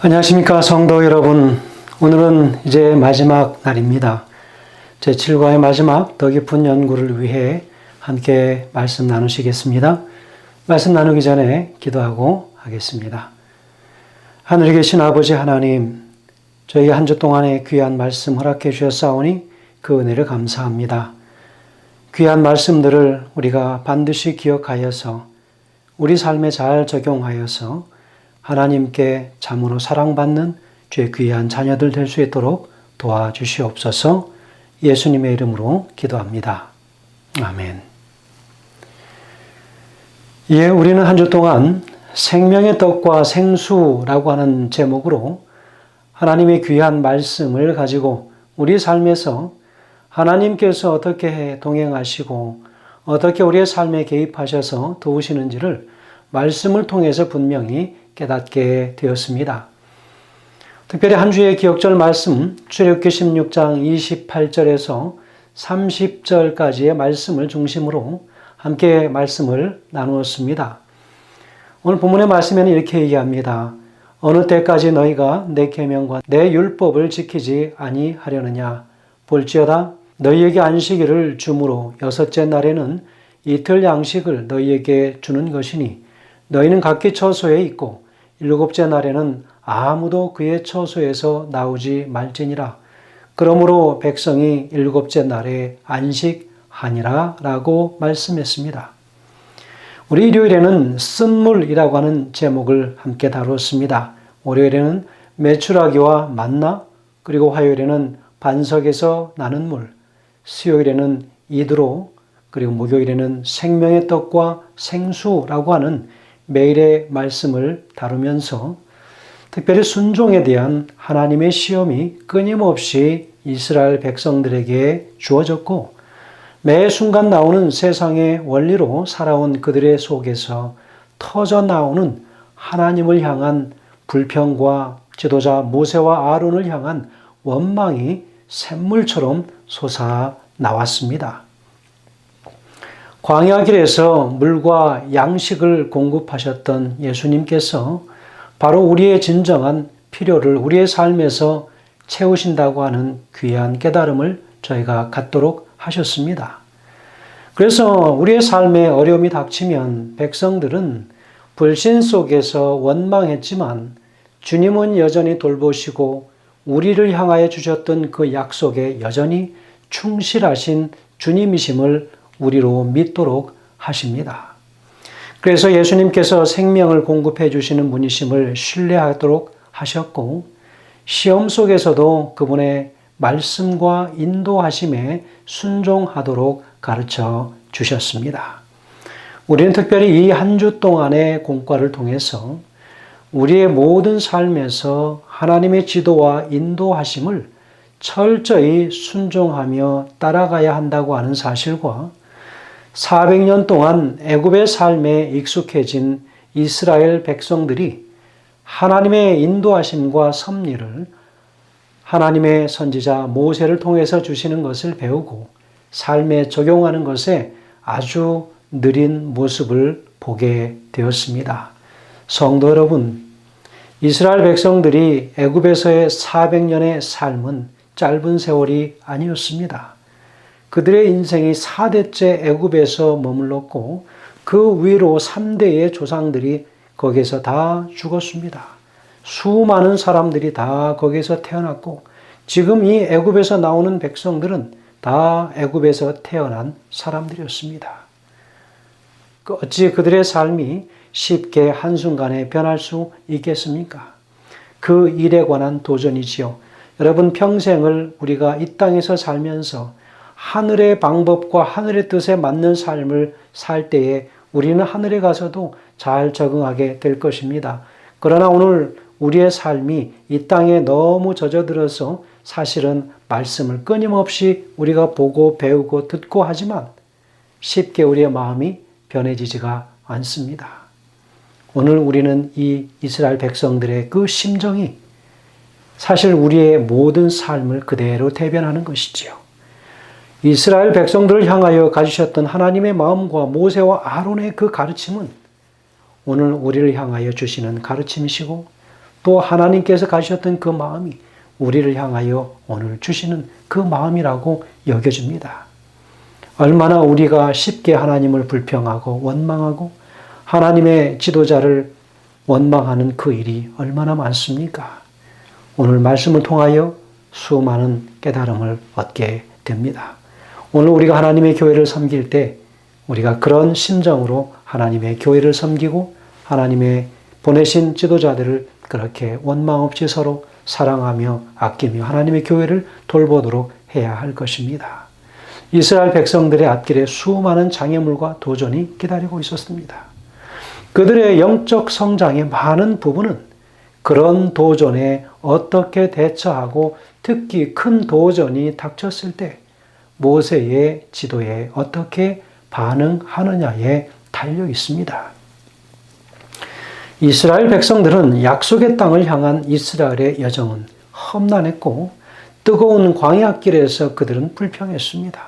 안녕하십니까 성도 여러분. 오늘은 이제 마지막 날입니다. 제7과의 마지막 더 깊은 연구를 위해 함께 말씀 나누시겠습니다. 말씀 나누기 전에 기도하고 하겠습니다. 하늘에 계신 아버지 하나님, 저희 한 주 동안의 귀한 말씀 허락해 주셨사오니 그 은혜를 감사합니다. 귀한 말씀들을 우리가 반드시 기억하여서 우리 삶에 잘 적용하여서 하나님께 참으로 사랑받는 주의 귀한 자녀들 될 수 있도록 도와주시옵소서. 예수님의 이름으로 기도합니다. 아멘. 예, 우리는 한 주 동안 생명의 떡과 생수라고 하는 제목으로 하나님의 귀한 말씀을 가지고 우리 삶에서 하나님께서 어떻게 동행하시고 어떻게 우리의 삶에 개입하셔서 도우시는지를 말씀을 통해서 분명히 깨닫게 되었습니다. 특별히 한 주의 기억절 말씀 출애굽기 16장 28절에서 30절까지의 말씀을 중심으로 함께 말씀을 나누었습니다. 오늘 본문의 말씀에는 이렇게 얘기합니다. 어느 때까지 너희가 내 계명과 내 율법을 지키지 아니하려느냐. 볼지어다 너희에게 안식일을 주므로 여섯째 날에는 이틀 양식을 너희에게 주는 것이니 너희는 각기 처소에 있고 일곱째 날에는 아무도 그의 처소에서 나오지 말지니라. 그러므로 백성이 일곱째 날에 안식하니라 라고 말씀했습니다. 우리 일요일에는 쓴물이라고 하는 제목을 함께 다루었습니다. 월요일에는 메추라기와 만나, 그리고 화요일에는 반석에서 나는 물, 수요일에는 이드로, 그리고 목요일에는 생명의 떡과 생수라고 하는 매일의 말씀을 다루면서 특별히 순종에 대한 하나님의 시험이 끊임없이 이스라엘 백성들에게 주어졌고 매 순간 나오는 세상의 원리로 살아온 그들의 속에서 터져 나오는 하나님을 향한 불평과 지도자 모세와 아론을 향한 원망이 샘물처럼 솟아 나왔습니다. 광야 길에서 물과 양식을 공급하셨던 예수님께서 바로 우리의 진정한 필요를 우리의 삶에서 채우신다고 하는 귀한 깨달음을 저희가 갖도록 하셨습니다. 그래서 우리의 삶에 어려움이 닥치면 백성들은 불신 속에서 원망했지만 주님은 여전히 돌보시고 우리를 향하여 주셨던 그 약속에 여전히 충실하신 주님이심을 우리로 믿도록 하십니다. 그래서 예수님께서 생명을 공급해 주시는 분이심을 신뢰하도록 하셨고 시험 속에서도 그분의 말씀과 인도하심에 순종하도록 가르쳐 주셨습니다. 우리는 특별히 이 한 주 동안의 공과를 통해서 우리의 모든 삶에서 하나님의 지도와 인도하심을 철저히 순종하며 따라가야 한다고 하는 사실과 400년 동안 애굽의 삶에 익숙해진 이스라엘 백성들이 하나님의 인도하심과 섭리를 하나님의 선지자 모세를 통해서 주시는 것을 배우고 삶에 적용하는 것에 아주 느린 모습을 보게 되었습니다. 성도 여러분, 이스라엘 백성들이 애굽에서의 400년의 삶은 짧은 세월이 아니었습니다. 그들의 인생이 4대째 애굽에서 머물렀고 그 위로 3대의 조상들이 거기서 다 죽었습니다. 수많은 사람들이 다 거기서 태어났고 지금 이 애굽에서 나오는 백성들은 다 애굽에서 태어난 사람들이었습니다. 어찌 그들의 삶이 쉽게 한순간에 변할 수 있겠습니까? 그 일에 관한 도전이지요. 여러분 평생을 우리가 이 땅에서 살면서 하늘의 방법과 하늘의 뜻에 맞는 삶을 살 때에 우리는 하늘에 가서도 잘 적응하게 될 것입니다. 그러나 오늘 우리의 삶이 이 땅에 너무 젖어들어서 사실은 말씀을 끊임없이 우리가 보고 배우고 듣고 하지만 쉽게 우리의 마음이 변해지지가 않습니다. 오늘 우리는 이 이스라엘 백성들의 그 심정이 사실 우리의 모든 삶을 그대로 대변하는 것이지요. 이스라엘 백성들을 향하여 가지셨던 하나님의 마음과 모세와 아론의 그 가르침은 오늘 우리를 향하여 주시는 가르침이시고 또 하나님께서 가지셨던 그 마음이 우리를 향하여 오늘 주시는 그 마음이라고 여겨집니다. 얼마나 우리가 쉽게 하나님을 불평하고 원망하고 하나님의 지도자를 원망하는 그 일이 얼마나 많습니까? 오늘 말씀을 통하여 수많은 깨달음을 얻게 됩니다. 오늘 우리가 하나님의 교회를 섬길 때 우리가 그런 심정으로 하나님의 교회를 섬기고 하나님의 보내신 지도자들을 그렇게 원망 없이 서로 사랑하며 아끼며 하나님의 교회를 돌보도록 해야 할 것입니다. 이스라엘 백성들의 앞길에 수많은 장애물과 도전이 기다리고 있었습니다. 그들의 영적 성장의 많은 부분은 그런 도전에 어떻게 대처하고 특히 큰 도전이 닥쳤을 때 모세의 지도에 어떻게 반응하느냐에 달려 있습니다. 이스라엘 백성들은 약속의 땅을 향한 이스라엘의 여정은 험난했고 뜨거운 광야길에서 그들은 불평했습니다.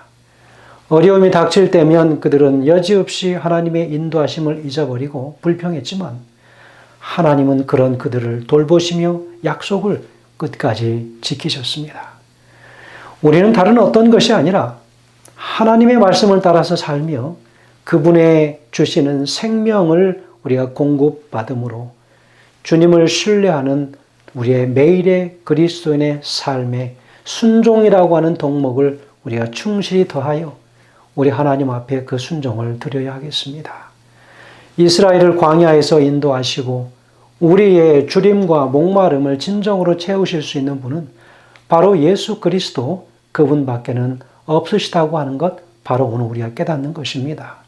어려움이 닥칠 때면 그들은 여지없이 하나님의 인도하심을 잊어버리고 불평했지만 하나님은 그런 그들을 돌보시며 약속을 끝까지 지키셨습니다. 우리는 다른 어떤 것이 아니라 하나님의 말씀을 따라서 살며 그분의 주시는 생명을 우리가 공급받음으로 주님을 신뢰하는 우리의 매일의 그리스도인의 삶에 순종이라고 하는 덕목을 우리가 충실히 더하여 우리 하나님 앞에 그 순종을 드려야 하겠습니다. 이스라엘을 광야에서 인도하시고 우리의 주림과 목마름을 진정으로 채우실 수 있는 분은 바로 예수 그리스도 그분밖에는 없으시다고 하는 것 바로 오늘 우리가 깨닫는 것입니다.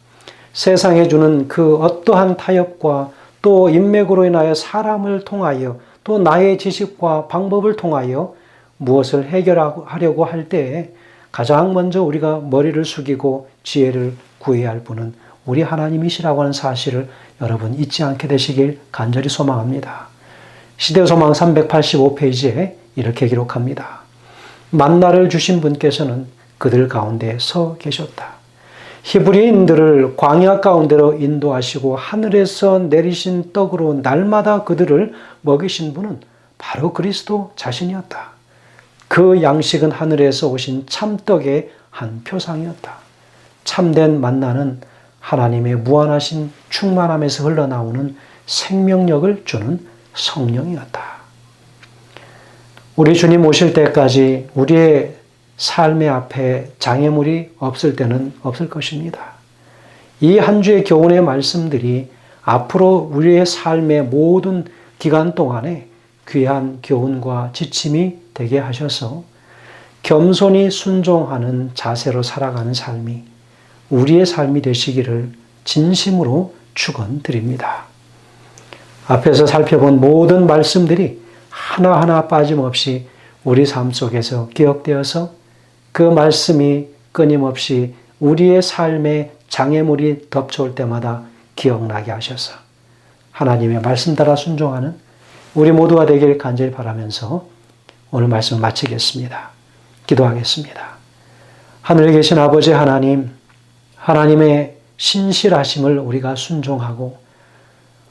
세상에 주는 그 어떠한 타협과 또 인맥으로 인하여 사람을 통하여 또 나의 지식과 방법을 통하여 무엇을 해결하려고 할 때에 가장 먼저 우리가 머리를 숙이고 지혜를 구해야 할 분은 우리 하나님이시라고 하는 사실을 여러분 잊지 않게 되시길 간절히 소망합니다. 시대소망 385페이지에 이렇게 기록합니다. 만나를 주신 분께서는 그들 가운데 서 계셨다. 히브리인들을 광야 가운데로 인도하시고 하늘에서 내리신 떡으로 날마다 그들을 먹이신 분은 바로 그리스도 자신이었다. 그 양식은 하늘에서 오신 참떡의 한 표상이었다. 참된 만나는 하나님의 무한하신 충만함에서 흘러나오는 생명력을 주는 성령이었다. 우리 주님 오실 때까지 우리의 삶의 앞에 장애물이 없을 때는 없을 것입니다. 이 한 주의 교훈의 말씀들이 앞으로 우리의 삶의 모든 기간 동안에 귀한 교훈과 지침이 되게 하셔서 겸손히 순종하는 자세로 살아가는 삶이 우리의 삶이 되시기를 진심으로 축원드립니다. 앞에서 살펴본 모든 말씀들이 하나하나 빠짐없이 우리 삶 속에서 기억되어서 그 말씀이 끊임없이 우리의 삶에 장애물이 덮쳐올 때마다 기억나게 하셔서 하나님의 말씀 따라 순종하는 우리 모두가 되길 간절히 바라면서 오늘 말씀을 마치겠습니다. 기도하겠습니다. 하늘에 계신 아버지 하나님, 하나님의 신실하심을 우리가 순종하고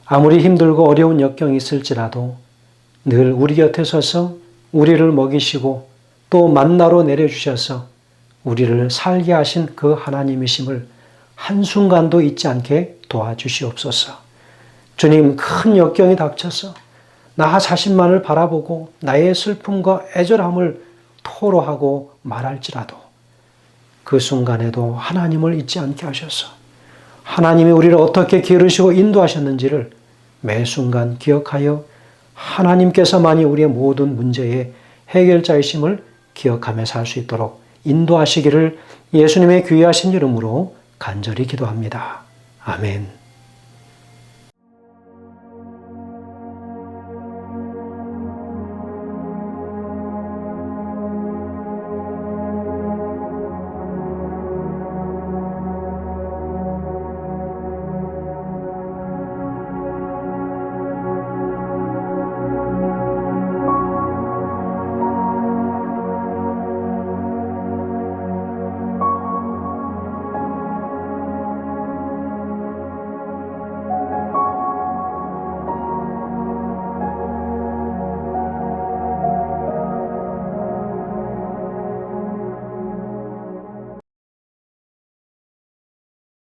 아무리 힘들고 어려운 역경이 있을지라도 늘 우리 곁에 서서 우리를 먹이시고 또 만나로 내려주셔서 우리를 살게 하신 그 하나님이심을 한순간도 잊지 않게 도와주시옵소서. 주님, 큰 역경이 닥쳐서 나 자신만을 바라보고 나의 슬픔과 애절함을 토로하고 말할지라도 그 순간에도 하나님을 잊지 않게 하셔서 하나님이 우리를 어떻게 기르시고 인도하셨는지를 매 순간 기억하여 하나님께서만이 우리의 모든 문제의 해결자이심을 기억하며 살 수 있도록 인도하시기를 예수님의 귀하신 이름으로 간절히 기도합니다. 아멘.